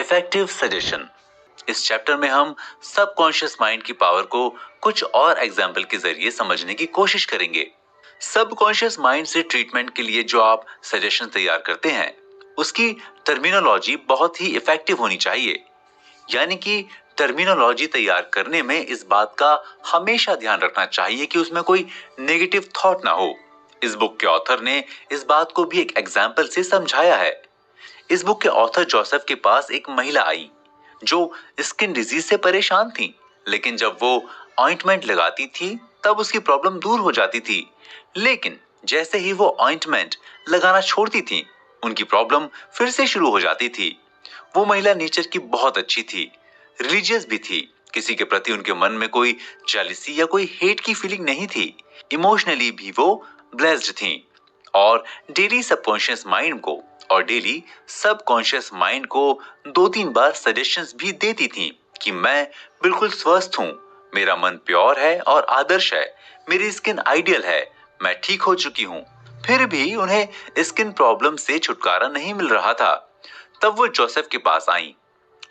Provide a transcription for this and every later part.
Effective suggestion. इस chapter में हम सबकॉन्शियस माइंड की पावर को कुछ और एग्जाम्पल के जरिए समझने की कोशिश करेंगे। सबकॉन्शियस माइंड से ट्रीटमेंट के लिए जो आप सजेशन तैयार करते हैं उसकी टर्मिनोलॉजी बहुत ही इफेक्टिव होनी चाहिए। यानी कि टर्मिनोलॉजी तैयार करने में इस बात का हमेशा ध्यान रखना चाहिए कि उसमें कोई नेगेटिव थॉट ना हो। इस बुक के ऑथर ने इस बात को भी एक एग्जाम्पल से समझाया है। इस बुक के ऑथर जोसेफ के पास एक महिला आई जो स्किन डिजीज से परेशान थी, लेकिन जब वो ऑइंटमेंट लगाती थी तब उसकी प्रॉब्लम दूर हो जाती थी। लेकिन जैसे ही वो ऑइंटमेंट लगाना छोड़ती थी उनकी प्रॉब्लम फिर से शुरू हो जाती थी। वो महिला नेचर की बहुत अच्छी थी, रिलीजियस भी थी, किसी के प्रति उनके मन में कोई जेलसी या कोई हेट की फीलिंग नहीं थी। इमोशनली भी वो ब्लेस्ड थी और डेली सबकॉन्शियस माइंड को 2-3 बार सजेशंस भी देती थी कि मैं बिल्कुल स्वस्थ हूँ, मेरा मन प्योर है और आदर्श है, मेरी स्किन आइडियल है, मैं ठीक हो चुकी हूँ। फिर भी उन्हें स्किन प्रॉब्लम से छुटकारा नहीं मिल रहा था। तब वो जोसेफ के पास आई।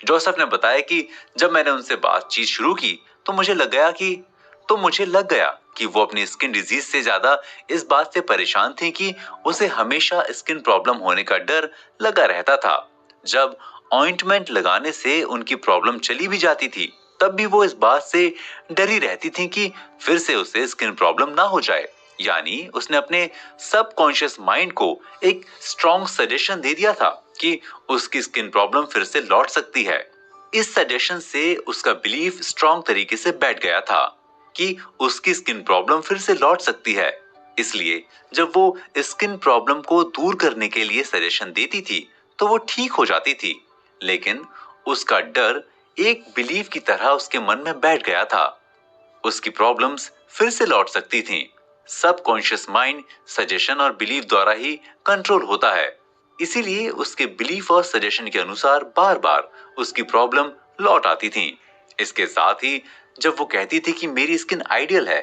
जोसेफ ने बताया कि जब मैंने उनसे बातचीत शुरू की तो मुझे लग गया कि वो अपनी स्किन डिजीज से ज्यादा इस बात से परेशान थी कि उसे हमेशा स्किन प्रॉब्लम होने का डर लगा रहता था। जब ऑइंटमेंट लगाने से उनकी प्रॉब्लम चली भी जाती थी तब भी वो इस बात से डरी रहती थी कि फिर से उसे स्किन प्रॉब्लम ना हो जाए। यानी उसने अपने सबकॉन्शियस माइंड को एक स्ट्रॉन्ग सजेशन दे दिया था कि उसकी स्किन प्रॉब्लम फिर से लौट सकती है। इस सजेशन से उसका बिलीफ स्ट्रॉन्ग तरीके से बैठ गया था कि उसकी स्किन प्रॉब्लम फिर से लौट सकती है। इसलिए जब वो स्किन प्रॉब्लम को दूर करने के लिए सजेशन देती थी तो वो ठीक हो जाती थी, लेकिन उसका डर एक बिलीफ की तरह उसके मन में बैठ गया था। उसकी प्रॉब्लम्स फिर से लौट सकती थीं। सबकॉन्शियस माइंड सजेशन और बिलीफ द्वारा ही कंट्रोल होता है, इसीलिए उसके बिलीफ और सजेशन के अनुसार बार बार उसकी प्रॉब्लम लौट आती थी। इसके साथ ही जब वो कहती थी कि मेरी स्किन आइडियल है,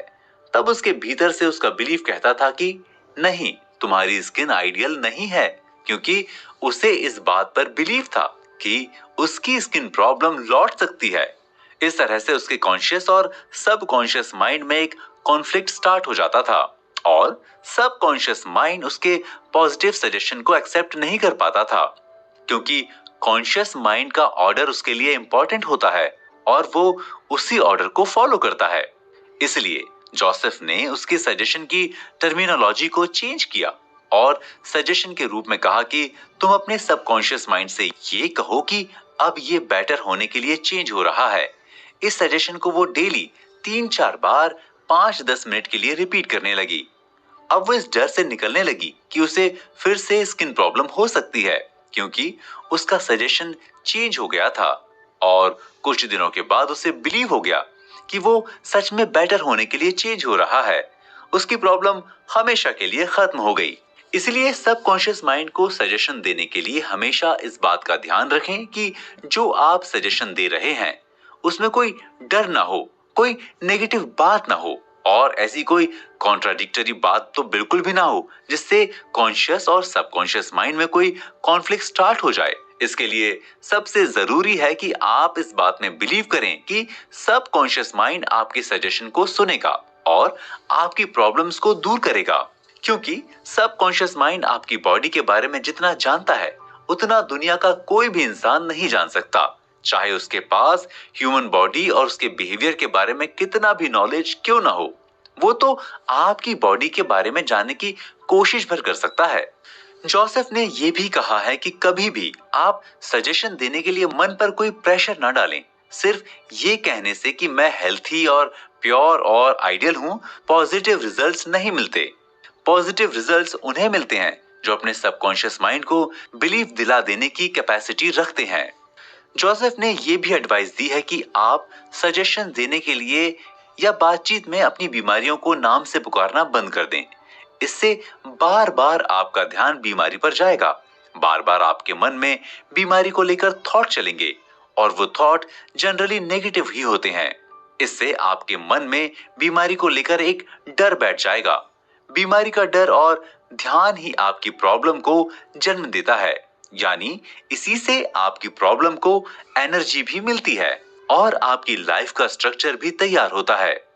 तब उसके भीतर से उसका बिलीफ कहता था कि नहीं, तुम्हारी स्किन आइडियल नहीं है, क्योंकि उसे इस बात पर बिलीफ था कि उसकी स्किन प्रॉब्लम लौट सकती है। इस तरह से उसके कॉन्शियस और सबकॉन्शियस माइंड में एक कॉन्फ्लिक्ट स्टार्ट हो जाता था और सबकॉन्शियस माइंड उसके पॉजिटिव सजेशन को एक्सेप्ट नहीं कर पाता था, क्योंकि कॉन्शियस माइंड का ऑर्डर उसके लिए इंपॉर्टेंट होता है और वो उसी ऑर्डर को फॉलो करता है। इसलिए जोसेफ ने उसके सजेशन की टर्मिनोलॉजी को चेंज किया और सजेशन के रूप में कहा कि तुम अपने सबकॉन्शियस माइंड से ये कहो कि अब ये बेटर होने के लिए चेंज हो रहा है। इस सजेशन को वो डेली 3-4 बार 5-10 मिनट के लिए रिपीट करने लगी। अब वो इस डर से निकलने लगी कि उसे फिर से स्किन प्रॉब्लम हो सकती है, क्योंकि उसका सजेशन चेंज हो गया था और कुछ दिनों के बाद उसे बिलीव हो गया कि वो सच में बेटर होने के लिए चेंज हो रहा है। उसकी प्रॉब्लम हमेशा के लिए खत्म हो गई। इसलिए सबकॉन्शियस माइंड को सजेशन देने के लिए हमेशा इस बात का ध्यान रखें कि जो आप सजेशन दे रहे हैं उसमें कोई डर ना हो, कोई नेगेटिव बात ना हो और ऐसी कोई कॉन्ट्राडिक्टरी बात तो बिल्कुल भी ना हो जिससे कॉन्शियस और सबकॉन्शियस माइंड में कोई कॉन्फ्लिक्ट स्टार्ट हो जाए। इसके लिए सबसे जरूरी है कि आप इस बात में बिलीव करें कि सबकॉन्शियस माइंड आपके सजेशन को सुनेगा और आपकी प्रॉब्लम्स को दूर करेगा, क्योंकि सबकॉन्शियस माइंड आपकी बॉडी के बारे में जितना जानता है उतना दुनिया का कोई भी इंसान नहीं जान सकता, चाहे उसके पास ह्यूमन बॉडी और उसके बिहेवियर के बारे में कितना भी नॉलेज क्यों ना हो। वो तो आपकी बॉडी के बारे में जानने की कोशिश भर कर सकता है। जोसेफ ने यह भी कहा है कि कभी भी आप सजेशन देने के लिए मन पर कोई प्रेशर ना डालें। सिर्फ ये कहने से कि मैं हेल्थी और प्योर और आइडियल हूँ पॉजिटिव रिजल्ट्स नहीं मिलते। पॉजिटिव रिजल्ट्स उन्हें मिलते हैं जो अपने सबकॉन्शियस माइंड को बिलीफ दिला देने की कैपेसिटी रखते हैं। जोसेफ ने यह भी एडवाइस दी है कि आप सजेशन देने के लिए या बातचीत में अपनी बीमारियों को नाम से पुकारना बंद कर दें। इससे बार बार आपका ध्यान बीमारी पर जाएगा, बार बार आपके मन में बीमारी को लेकर थॉट चलेंगे और वो थॉट जनरली नेगेटिव ही होते हैं। इससे आपके मन में बीमारी को लेकर एक डर बैठ जाएगा। बीमारी का डर और ध्यान ही आपकी प्रॉब्लम को जन्म देता है। यानी इसी से आपकी प्रॉब्लम को एनर्जी भी मिलती है और आपकी लाइफ का स्ट्रक्चर भी तैयार होता है।